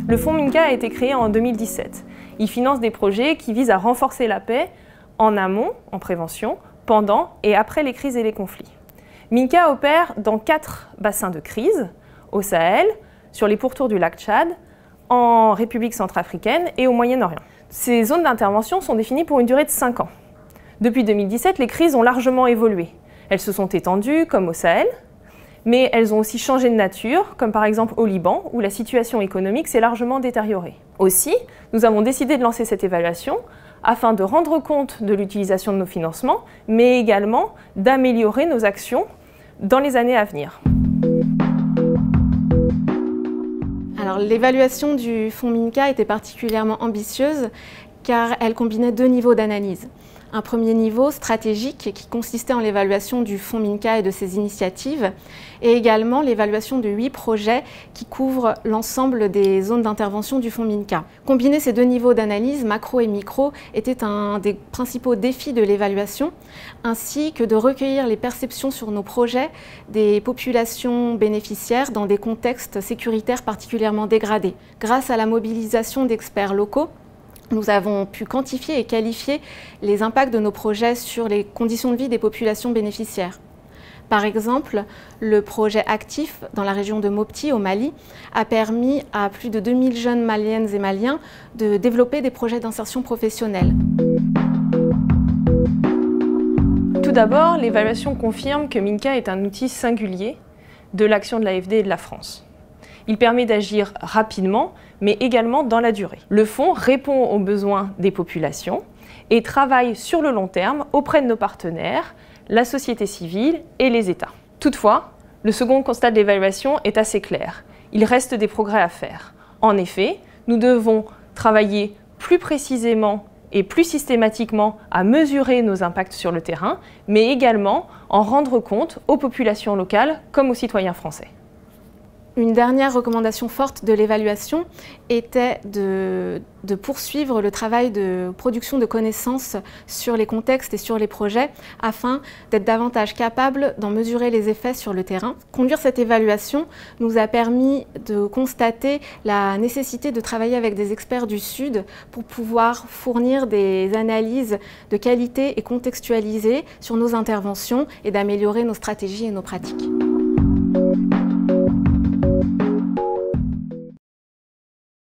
Le fonds Minka a été créé en 2017. Il finance des projets qui visent à renforcer la paix en amont, en prévention, pendant et après les crises et les conflits. Minka opère dans 4 bassins de crise, au Sahel, sur les pourtours du lac Tchad, en République centrafricaine et au Moyen-Orient. Ces zones d'intervention sont définies pour une durée de 5 ans. Depuis 2017, les crises ont largement évolué. Elles se sont étendues, comme au Sahel, mais elles ont aussi changé de nature, comme par exemple au Liban, où la situation économique s'est largement détériorée. Aussi, nous avons décidé de lancer cette évaluation afin de rendre compte de l'utilisation de nos financements, mais également d'améliorer nos actions dans les années à venir. Alors, l'évaluation du fonds Minka était particulièrement ambitieuse car elle combinait 2 niveaux d'analyse. Un premier niveau stratégique qui consistait en l'évaluation du fonds Minka et de ses initiatives, et également l'évaluation de 8 projets qui couvrent l'ensemble des zones d'intervention du fonds Minka. Combiner ces 2 niveaux d'analyse, macro et micro, était un des principaux défis de l'évaluation, ainsi que de recueillir les perceptions sur nos projets des populations bénéficiaires dans des contextes sécuritaires particulièrement dégradés. Grâce à la mobilisation d'experts locaux, nous avons pu quantifier et qualifier les impacts de nos projets sur les conditions de vie des populations bénéficiaires. Par exemple, le projet Actif dans la région de Mopti au Mali a permis à plus de 2000 jeunes maliennes et maliens de développer des projets d'insertion professionnelle. Tout d'abord, l'évaluation confirme que Minka est un outil singulier de l'action de l'AFD et de la France. Il permet d'agir rapidement, mais également dans la durée. Le fonds répond aux besoins des populations et travaille sur le long terme auprès de nos partenaires, la société civile et les États. Toutefois, le second constat de l'évaluation est assez clair. Il reste des progrès à faire. En effet, nous devons travailler plus précisément et plus systématiquement à mesurer nos impacts sur le terrain, mais également en rendre compte aux populations locales comme aux citoyens français. Une dernière recommandation forte de l'évaluation était de poursuivre le travail de production de connaissances sur les contextes et sur les projets afin d'être davantage capable d'en mesurer les effets sur le terrain. Conduire cette évaluation nous a permis de constater la nécessité de travailler avec des experts du Sud pour pouvoir fournir des analyses de qualité et contextualisées sur nos interventions et d'améliorer nos stratégies et nos pratiques.